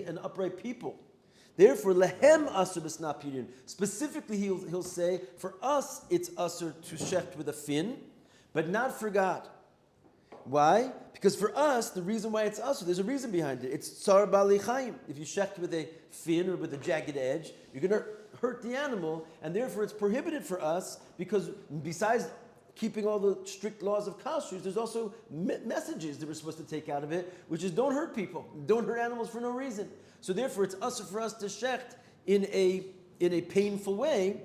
an upright people. Therefore, lehem asur b'snap pidyon. Specifically, he'll say, for us, it's asur to shecht with a fin, but not for God. Why? Because for us, the reason why it's asur, there's a reason behind it. It's tsar bali chaim. If you shecht with a fin or with a jagged edge, you're going to hurt the animal, and therefore it's prohibited for us, because besides keeping all the strict laws of kashrus, there's also messages that we're supposed to take out of it, which is don't hurt people, don't hurt animals for no reason. So therefore, it's usher for us to shecht in a painful way,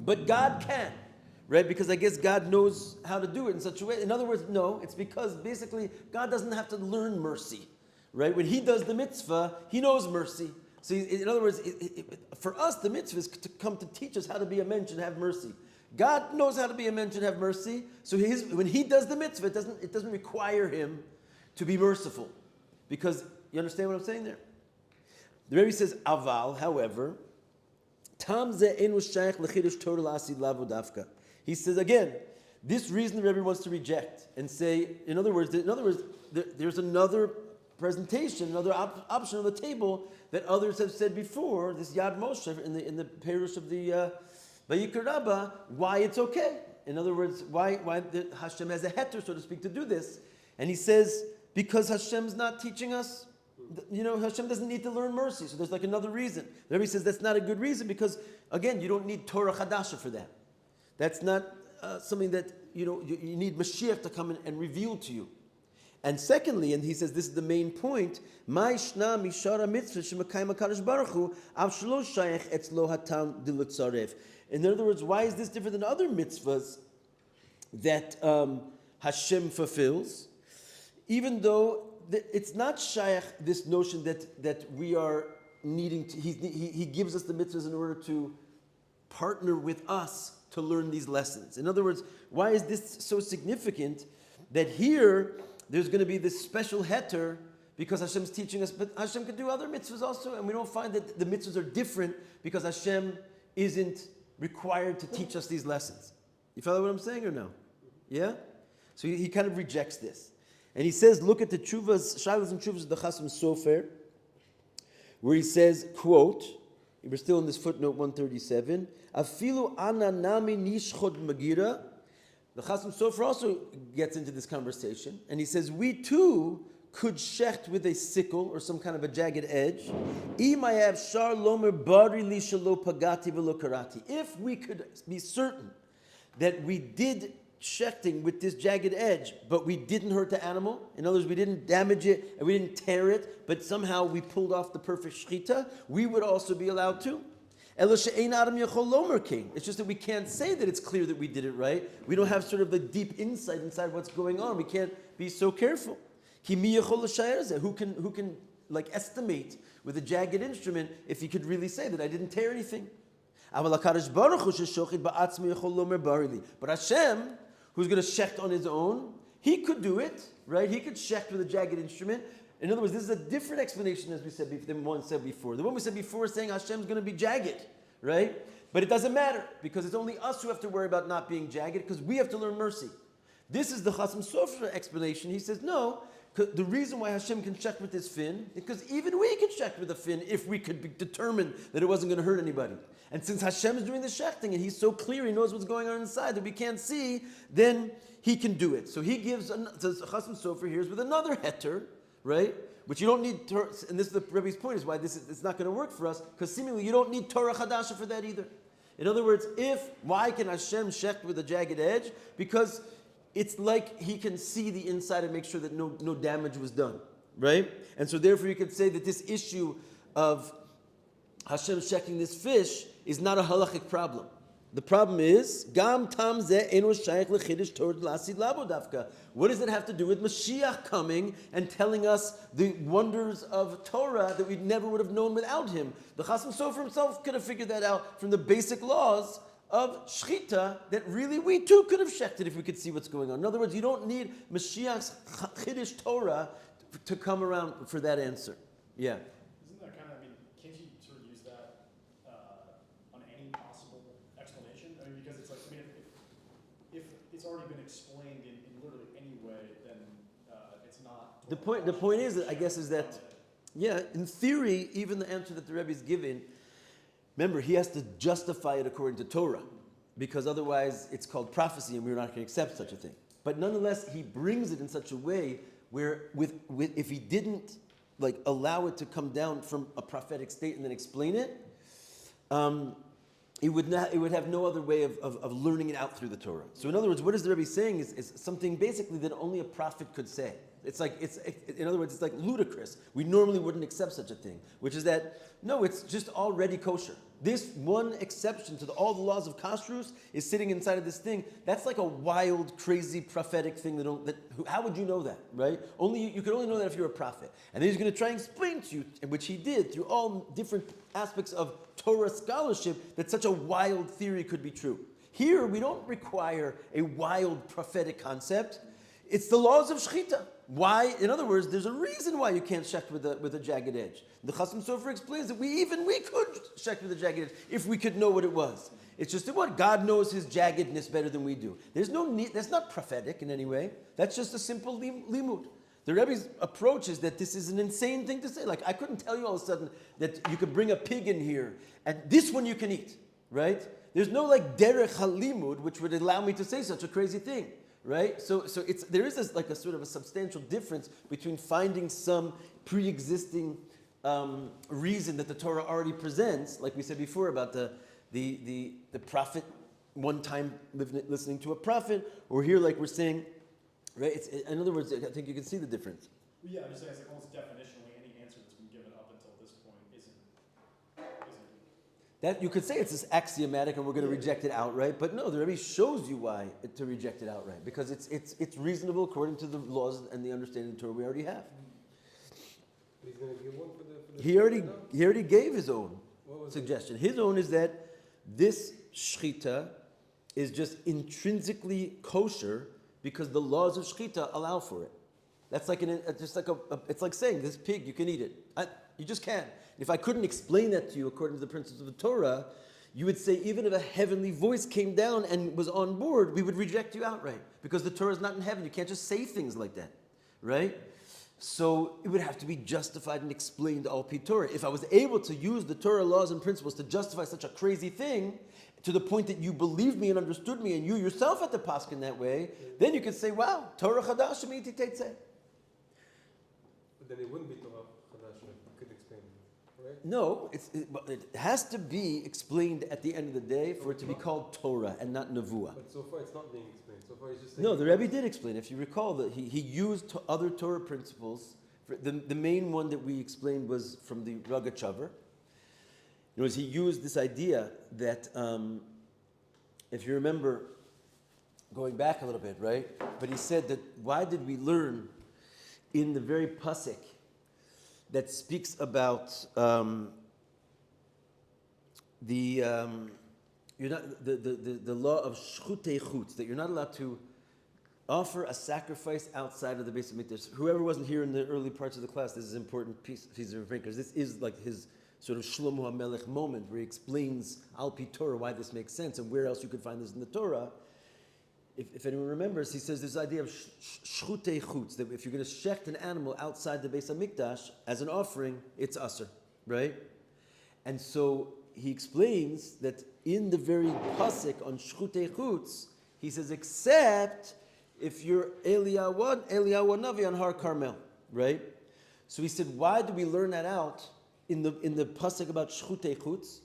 but God can, right? Because I guess God knows how to do it in such a way. In other words, no, it's because basically God doesn't have to learn mercy, right? When He does the mitzvah, He knows mercy. So in other words, for us, the mitzvah is to come to teach us how to be a mensch and have mercy. God knows how to be a mensch and have mercy. So when He does the mitzvah, it doesn't require Him to be merciful, because you understand what I'm saying there. The Rabbi says, Aval, however, Tam ze enu shayach lechidush Torah la'asid lavo dafka. He says again, this reason the Rabbi wants to reject and say, in other words, there's another presentation, another option on the table that others have said before. This Yad Moshe in the Perush of the Vayikra Rabbah, why it's okay. In other words, why Hashem has a heter, so to speak, to do this. And he says, because Hashem's not teaching us. Hashem doesn't need to learn mercy, so there's like another reason. The Rabbi says that's not a good reason because, again, you don't need Torah Hadasha for that. That's not something that, you need Mashiach to come and reveal to you. And secondly, and he says this is the main point, Ma yishna mishara mitzvah shemakayim HaKadosh Baruch Hu av shelo shayach etzlo hatam dilutzaref. In other words, why is this different than other mitzvahs that Hashem fulfills, even though it's not shaykh, this notion that we are needing to, he gives us the mitzvahs in order to partner with us to learn these lessons. In other words, why is this so significant that here there's going to be this special heter because Hashem's teaching us, but Hashem can do other mitzvahs also, and we don't find that the mitzvahs are different because Hashem isn't required to teach us these lessons. You follow what I'm saying or no? Yeah? So he kind of rejects this. And he says, look at the Tshuvas, Shilos and Tshuvas of the Chasam Sofer, where he says, quote, we're still in this footnote 137, Afilu ana nami nishchod magira. The Chasam Sofer also gets into this conversation, and he says, we too could shecht with a sickle or some kind of a jagged edge. If we could be certain that we did shechting with this jagged edge, but we didn't hurt the animal. In other words, we didn't damage it and we didn't tear it, but somehow we pulled off the perfect shechita, we would also be allowed to. It's just that we can't say that it's clear that we did it right. We don't have sort of the deep insight inside what's going on. We can't be so careful. Who can like estimate with a jagged instrument if he could really say that I didn't tear anything? But Hashem, who's going to shecht on his own, he could do it, right? He could shecht with a jagged instrument. In other words, this is a different explanation as we said than one said before. The one we said before is saying Hashem's going to be jagged, right? But it doesn't matter because it's only us who have to worry about not being jagged because we have to learn mercy. This is the Chasam Sofer explanation. He says, no, the reason why Hashem can shecht with his fin is because even we can shecht with a fin if we could determine that it wasn't going to hurt anybody. And since Hashem is doing the shechting and he's so clear, he knows what's going on inside that we can't see, then he can do it. So he gives, Chasam Sofer here is with another heter, right? Which you don't need, and this is the Rebbe's point, is why it's not going to work for us, because seemingly you don't need Torah Hadasha for that either. In other words, why can Hashem shecht with a jagged edge? Because it's like he can see the inside and make sure that no damage was done, right? And so therefore you could say that this issue of Hashem shechting this fish is not a halachic problem. The problem is, Gam tam ze eno shayach lechidush Torah la'asid lavo dafka. What does it have to do with Mashiach coming and telling us the wonders of Torah that we never would have known without him? The Chasam Sofer himself could have figured that out from the basic laws of shchita that really we too could have shechted if we could see what's going on. In other words, you don't need Mashiach's Chiddush Torah to come around for that answer. Yeah. Isn't that kind of, can't you sort of use that on any possible explanation? Because it's like, if it's already been explained in literally any way, then it's not. The point is, I guess, is that Yeah, in theory, even the answer that the Rebbe is giving, remember, he has to justify it according to Torah, because otherwise it's called prophecy and we're not going to accept such a thing. But nonetheless, he brings it in such a way where if he didn't allow it to come down from a prophetic state and then explain it, it would have no other way of learning it out through the Torah. So in other words, what is the Rebbe saying is something basically that only a prophet could say. In other words, it's like ludicrous. We normally wouldn't accept such a thing, which is that, no, it's just already kosher. This one exception to all the laws of kashrus is sitting inside of this thing. That's like a wild, crazy, prophetic thing. How would you know that, right? You could only know that if you're a prophet. And then he's going to try and explain to you, which he did, through all different aspects of Torah scholarship, that such a wild theory could be true. Here, we don't require a wild prophetic concept. It's the laws of shechita. Why? In other words, there's a reason why you can't shecht with a jagged edge. The Chasam Sofer explains that we could shecht with a jagged edge if we could know what it was. It's just that what? God knows his jaggedness better than we do. There's no need, that's not prophetic in any way. That's just a simple limud. The Rebbe's approach is that this is an insane thing to say. Like, I couldn't tell you all of a sudden that you could bring a pig in here and this one you can eat, right? There's no derech halimud which would allow me to say such a crazy thing. Right? So there is a sort of a substantial difference between finding some pre-existing reason that the Torah already presents, like we said before about the prophet one time listening to a prophet, or here like we're saying, right? In other words, I think you can see the difference. Well, yeah, I'm just saying it's almost definitionally any answer that's been given up until this point isn't. That you could say it's this axiomatic and we're going to reject it outright, but no, the Rebbe shows you why to reject it outright, because it's reasonable according to the laws and the understanding of the Torah we already have. He's going to give one for the He already gave his own suggestion. His own is that this shechita is just intrinsically kosher because the laws of shechita allow for it. That's it's like saying this pig you can eat it. You just can. If I couldn't explain that to you according to the principles of the Torah, you would say even if a heavenly voice came down and was on board, we would reject you outright because the Torah is not in heaven. You can't just say things like that, right? So it would have to be justified and explained al pi Torah. If I was able to use the Torah laws and principles to justify such a crazy thing to the point that you believed me and understood me and you yourself had to paskin in that way, then you could say, wow, Torah Hadasha miti teitzeh. But then it wouldn't be Torah Hadasha. You could explain it, right? No, it has to be explained at the end of the day for it to be called Torah and not Nevuah. But so far it's not being explained. So far he's just saying... No, the Rebbe did explain. If you recall, that he used other Torah principles. The main one that we explained was from the Ragachavar. He used this idea that, if you remember, going back a little bit, right? But he said that why did we learn in the very pasuk that speaks about the law of shchutei chutz, that you're not allowed to offer a sacrifice outside of the Beis Hamikdash. Whoever wasn't here in the early parts of the class, this is an important piece of information, because this is like his sort of Shlomo HaMelech moment where he explains al pi Torah why this makes sense and where else you could find this in the Torah. If anyone remembers, he says this idea of shchutei chutz, that if you're going to shecht an animal outside the Beis Hamikdash as an offering, it's aser, right? And so he explains that in the very pasuk on shchutei chutz, he says, except if you're Eliyahu Navi on Har Carmel, right? So he said, why do we learn that out in the pasuk about shchutei chutz?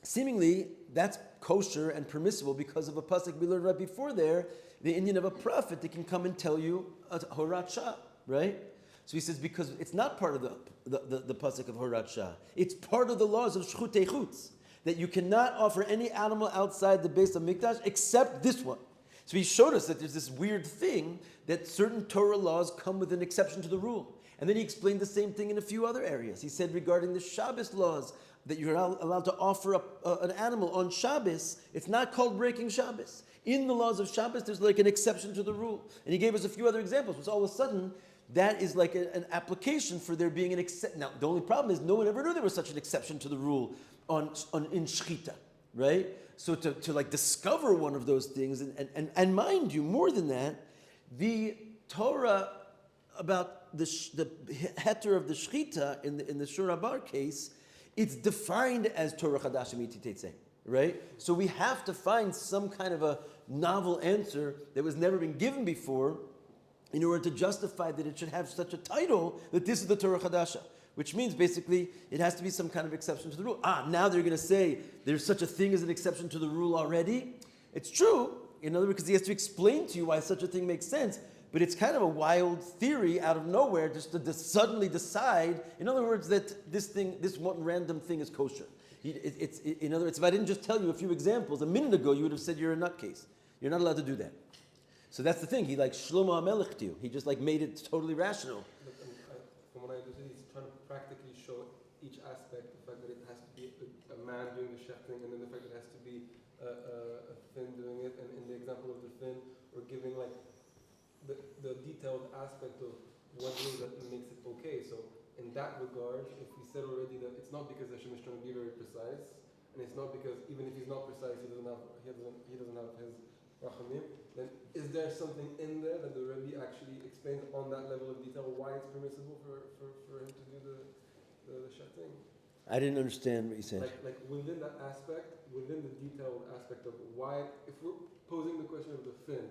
Seemingly, that's kosher and permissible because of a pasuk we learned right before there, the Indian of a prophet that can come and tell you a horat shah, right? So he says because it's not part of the pasuk of horat shah. It's part of the laws of shchutei chutz, that you cannot offer any animal outside the Beis Hamikdash except this one. So he showed us that there's this weird thing that certain Torah laws come with an exception to the rule. And then he explained the same thing in a few other areas. He said regarding the Shabbos laws, that you're not allowed to offer up an animal on Shabbos, it's not called breaking Shabbos. In the laws of Shabbos, there's like an exception to the rule. And he gave us a few other examples, which all of a sudden, that is like an application for there being an exception. Now, the only problem is no one ever knew there was such an exception to the rule in Shechita, right? So to like discover one of those things, and mind you, more than that, the Torah about the heter of the shchita in the Shur Abar case, it's defined as Torah Hadasha Miti Teitzeh, right? So we have to find some kind of a novel answer that was never been given before in order to justify that it should have such a title that this is the Torah Hadasha. Which means basically it has to be some kind of exception to the rule. Now they're going to say there's such a thing as an exception to the rule already. It's true, in other words, because he has to explain to you why such a thing makes sense. But it's kind of a wild theory out of nowhere just to suddenly decide, in other words, that this one random thing is kosher. In other words, if I didn't just tell you a few examples a minute ago, you would have said you're a nutcase. You're not allowed to do that. So that's the thing. He like Shlomo HaMelech to you. He just like made it totally rational. From what I understand, he's trying to practically show each aspect, the fact that it has to be a man doing the shechting, and then the fact that it has to be a fin doing it. And in the example of the fin, we're giving like the detailed aspect of what it is that makes it okay. So in that regard, if we said already that it's not because Hashem is trying to be very precise, and it's not because even if he's not precise, he doesn't have his rachamim, then is there something in there that the Rabbi actually explains on that level of detail why it's permissible for him to do the shechting? I didn't understand what you said. Like within that aspect, within the detailed aspect of why, if we're posing the question of the fin,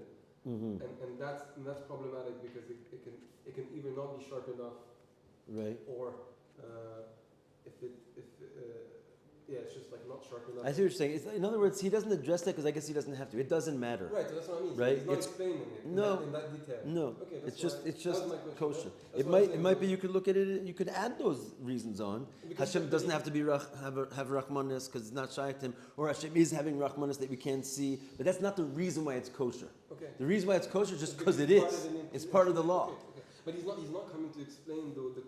and that's problematic because it can either not be sharp enough, right? Or it's just like not sharp enough. I see what you're saying. In other words, he doesn't address that because I guess he doesn't have to. It doesn't matter. Right, so that's what I mean. So right? he's not explaining it in that detail. No. Okay, it's just kosher. It might be you could look at it. You could add those reasons on. Because Hashem doesn't have to be have rachmanis because it's not shy to him, or Hashem is having rachmanis that we can't see. But that's not the reason why it's kosher. Okay. The reason why it's kosher is just because it is. It's part of the law. Okay. But he's not coming to explain the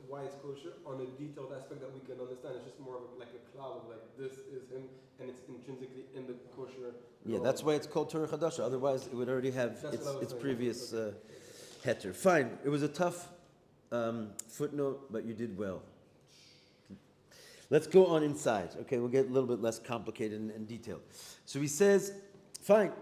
why it's kosher on a detailed aspect that we can understand. It's just more of like a cloud of like this is him and it's intrinsically in the kosher. Yeah, that's why it's called Torah Hadasha. Otherwise, it would already have its previous heter. Fine. It was a tough footnote, but you did well. Let's go on inside. Okay, we'll get a little bit less complicated and detailed. So he says, fine.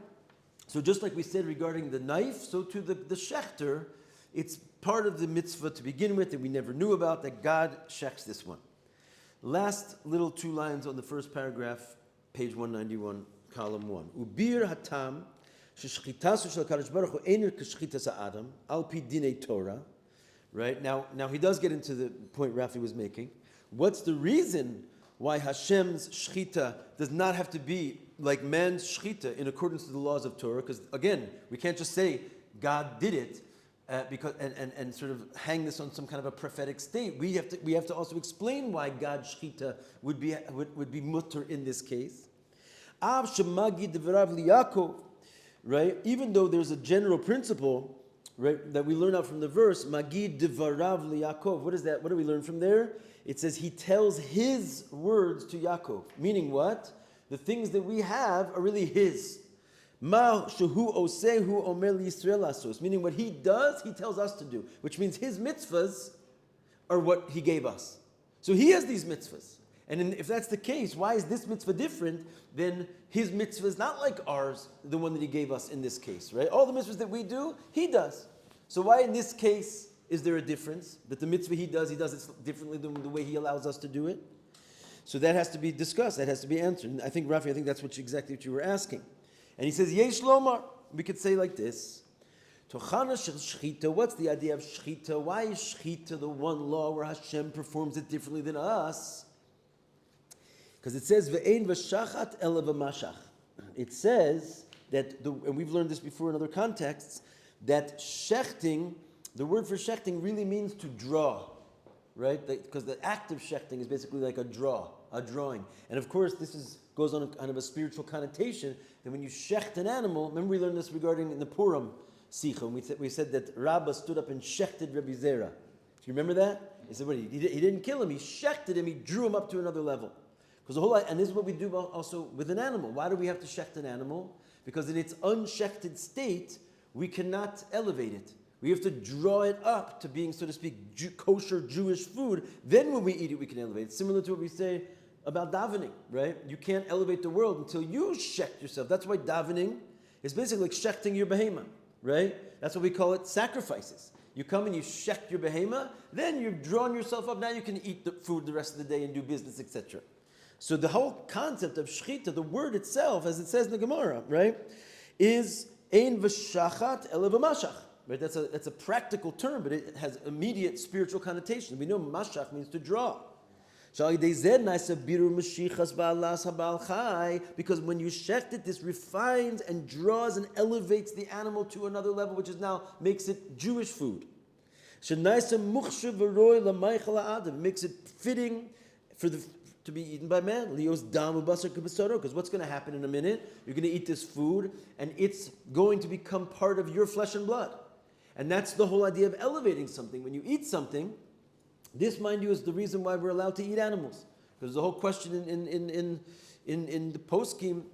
So just like we said regarding the knife, so to the shechter, it's part of the mitzvah to begin with that we never knew about, that God shechs this one. Last little 2 lines on the first paragraph, page 191, column 1. Ubir hatam sheshchitasu shel Kadosh Baruch Hu einer k'shchitas ha'adam al pi dinei Torah. Right now he does get into the point Rafi was making. What's the reason why Hashem's shchita does not have to be like man's shchita in accordance to the laws of Torah? Because again, we can't just say God did it. Because and sort of hang this on some kind of a prophetic state. We have to also explain why God's shchita would be mutter in this case. Av shemagi devarav liyakov, right? Even though there's a general principle, right, that we learn out from the verse, magi devarav liyakov. What is that? What do we learn from there? It says he tells his words to Yaakov. Meaning what? The things that we have are really his. Ma shehu osehu omer liYisrael asos, meaning what he does, he tells us to do, which means his mitzvahs are what he gave us. So he has these mitzvahs. And if that's the case, why is this mitzvah different than his mitzvah is not like ours, the one that he gave us in this case, right? All the mitzvahs that we do, he does. So why in this case is there a difference? That the mitzvah he does it differently than the way he allows us to do it? So that has to be discussed, that has to be answered. And I think, Rafi, that's exactly what you were asking. And he says, Yesh lomar. We could say like this. Tochana shel shchita. What's the idea of shchita? Why is shchita the one law where Hashem performs it differently than us? Because it says, Ve'ein v'shachat ela v'mashach. It says that, and we've learned this before in other contexts, that shechting, the word for shechting really means to draw. Right? Because the act of shechting is basically like a drawing. And of course, this goes on a kind of a spiritual connotation. That when you shecht an animal, remember we learned this regarding in the Purim Sicha. We said that Rabbi stood up and shechted Rabbi Zera. Do you remember that? He said, he didn't kill him. He shechted him. He drew him up to another level. Because the whole, and this is what we do also with an animal. Why do we have to shecht an animal? Because in its unshechted state, we cannot elevate it. We have to draw it up to being, so to speak, kosher Jewish food. Then when we eat it, we can elevate it. Similar to what we say about davening, right? You can't elevate the world until you shecht yourself. That's why davening is basically like shechting your behemoth, right? That's what we call it, sacrifices. You come and you shecht your behema, then you've drawn yourself up. Now you can eat the food the rest of the day and do business, etc. So the whole concept of shechita, the word itself, as it says in the Gemara, right, is ein v'shachat ele v'mashach. Right, that's a practical term, but it has immediate spiritual connotation. We know mashach means to draw. Because when you shecht it, this refines and draws and elevates the animal to another level, which is now makes it Jewish food. It makes it fitting to be eaten by man. Because what's going to happen in a minute? You're going to eat this food, and it's going to become part of your flesh and blood. And that's the whole idea of elevating something. When you eat something, this, mind you, is the reason why we're allowed to eat animals. Because the whole question in the post-scheme,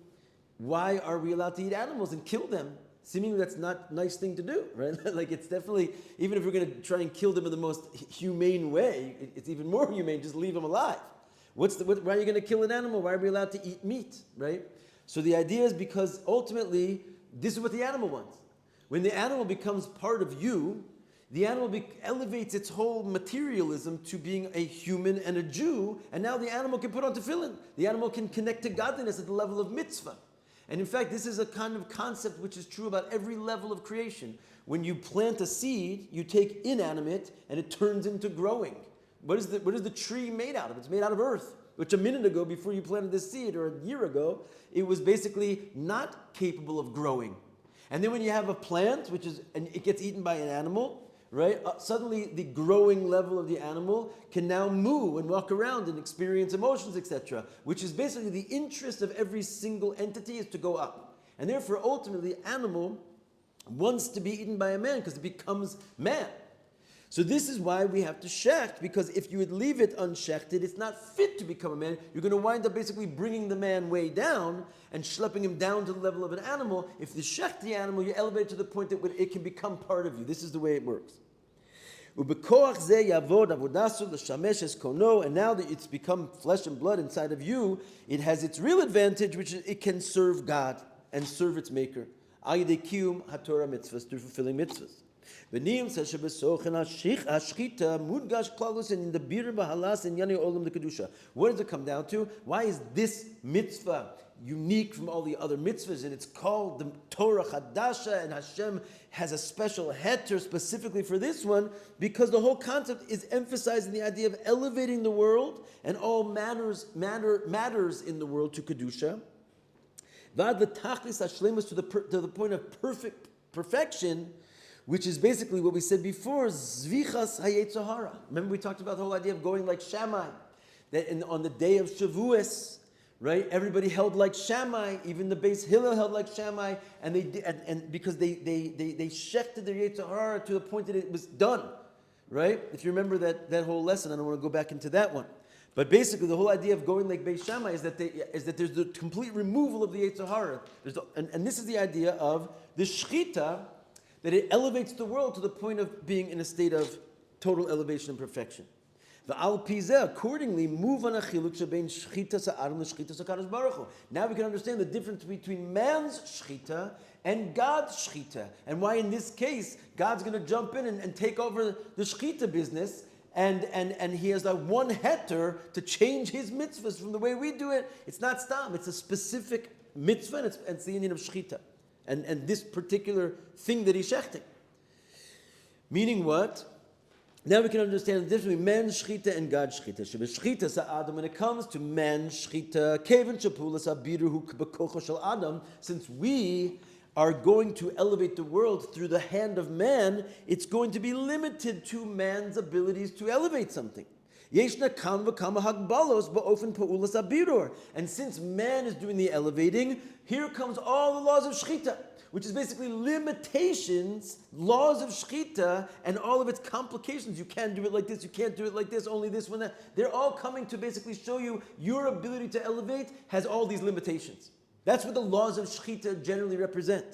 why are we allowed to eat animals and kill them? Seemingly that's not a nice thing to do, right? Like it's definitely, even if we're going to try and kill them in the most humane way, it's even more humane, just leave them alive. Why are you going to kill an animal? Why are we allowed to eat meat, right? So the idea is because ultimately, this is what the animal wants. When the animal becomes part of you, the animal elevates its whole materialism to being a human and a Jew, and now the animal can put on tefillin. The animal can connect to godliness at the level of mitzvah. And in fact, this is a kind of concept which is true about every level of creation. When you plant a seed, you take inanimate, and it turns into growing. What is the tree made out of? It's made out of earth, which a minute ago, before you planted this seed, or a year ago, it was basically not capable of growing. And then when you have a plant, and it gets eaten by an animal, right? Suddenly the growing level of the animal can now move and walk around and experience emotions, etc. Which is basically the interest of every single entity is to go up. And therefore, ultimately, the animal wants to be eaten by a man because it becomes man. So this is why we have to shecht, because if you would leave it unshechted, it's not fit to become a man. You're going to wind up basically bringing the man way down and schlepping him down to the level of an animal. If you shecht the animal, you elevate it to the point that it can become part of you. This is the way it works. And now that it's become flesh and blood inside of you, it has its real advantage, which is it can serve God and serve its maker. Through fulfilling mitzvahs. What does it come down to? Why is this mitzvah unique from all the other mitzvahs? And it's called the Torah Hadasha, and Hashem has a special heter specifically for this one, because the whole concept is emphasizing the idea of elevating the world and all matters in the world to Kedusha. To the point of perfection, which is basically what we said before, Zvichas Hayetzer Hara. Remember we talked about the whole idea of going like Shammai, that on the day of Shavuos, right? Everybody held like Shammai, even the Beis Hillel held like Shammai, and because they shechted their Yetzer Hara to the point that it was done, right? If you remember that whole lesson, I don't want to go back into that one. But basically, the whole idea of going like Beis Shammai is that there's the complete removal of the Yetzer Hara. And this is the idea of the Shechita, that it elevates the world to the point of being in a state of total elevation and perfection. Accordingly, now we can understand the difference between man's shechita and God's shechita, and why in this case God's going to jump in and take over the shechita business, and he has that one heter to change his mitzvahs from the way we do it. It's not stam; it's a specific mitzvah, and it's the union of shechita. And this particular thing that he's shechting. Meaning what? Now we can understand the difference between man's shechita and God's shechita. When it comes to man's shechita, since we are going to elevate the world through the hand of man, it's going to be limited to man's abilities to elevate something. And since man is doing the elevating, here comes all the laws of shechita, which is basically limitations, laws of shechita, and all of its complications. You can't do it like this, you can't do it like this, only this one, that. They're all coming to basically show you your ability to elevate has all these limitations. That's what the laws of shechita generally represent.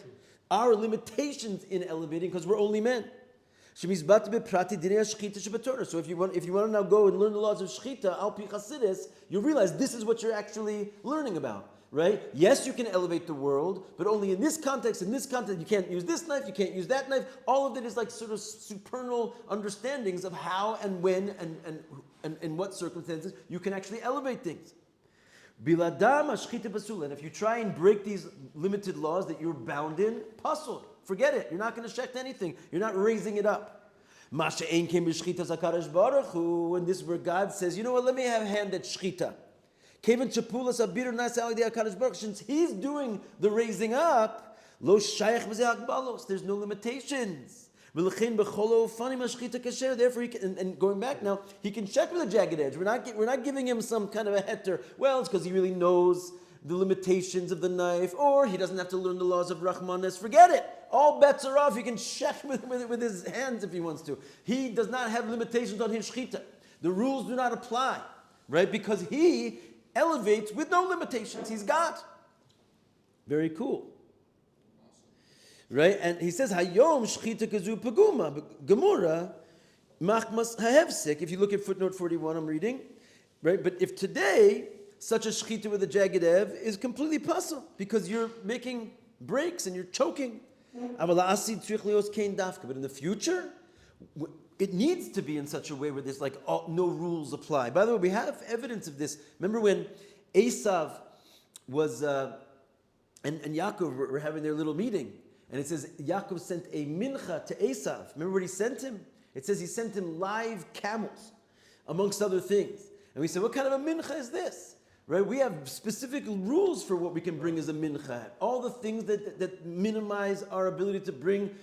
Our limitations in elevating, because we're only men. So if you want to now go and learn the laws of shechita, al pi Chassidus, you realize this is what you're actually learning about. right? Yes, you can elevate the world, but only in this context, you can't use this knife, you can't use that knife. All of it is like sort of supernal understandings of how and when and in what circumstances you can actually elevate things. Biladam ashchita basula. And if you try and break these limited laws that you're bound in, pasul. Forget it. You're not going to shecht anything. You're not raising it up. Masha ein came b'shchita zakadosh baruch hu. And this is where God says, you know what? Let me have a hand at shchita. Kevin chapulas abir nas al hakadosh baruch. Since He's doing the raising up, lo shayach b'zeh hakbalos. There's no limitations. Therefore, he can, and going back now, he can check with a jagged edge. We're not giving him some kind of a heter. Well, it's because he really knows the limitations of the knife, or he doesn't have to learn the laws of Rahmanes. Forget it. All bets are off. He can check with his hands if he wants to. He does not have limitations on his shchita. The rules do not apply, right? Because he elevates with no limitations. He's God. Very cool. Right? And he says, Hayom shchita kazu paguma. Gemara, machmas hahevsik. If you look at footnote 41, I'm reading. Right? But if today, such a shchita with a jagged ev is completely puzzle because you're making breaks and you're choking. But in the future, it needs to be in such a way where there's like no rules apply. By the way, we have evidence of this. Remember when Esav was, and Yaakov were having their little meeting. And it says Yaakov sent a mincha to Esav. Remember what he sent him? It says he sent him live camels, amongst other things. And we said, what kind of a mincha is this? Right? We have specific rules for what we can bring as a mincha. All the things that minimize our ability to bring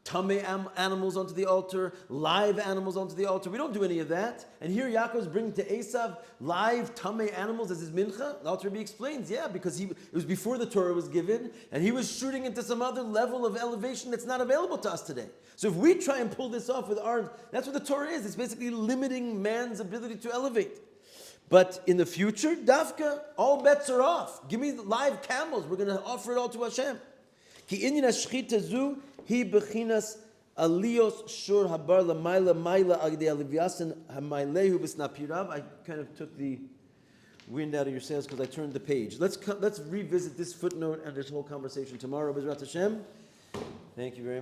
tamei animals onto the altar, live animals onto the altar. We don't do any of that. And here Yaakov's bringing to Esav live tamei animals as his mincha. The Alter Rebbe explains, because it was before the Torah was given, and he was shooting into some other level of elevation that's not available to us today. So if we try and pull this off with our, that's what the Torah is. It's basically limiting man's ability to elevate. But in the future, dafka, all bets are off. Give me the live camels. We're going to offer it all to Hashem. Ki inyan hashchita zu hi bechinas aliyos shur habar lamayla mayla agdei alivyasan hamaylehu b'snapirav. I kind of took the wind out of your sails because I turned the page. Let's revisit this footnote and this whole conversation tomorrow. B'ezrat Hashem. Thank you very much.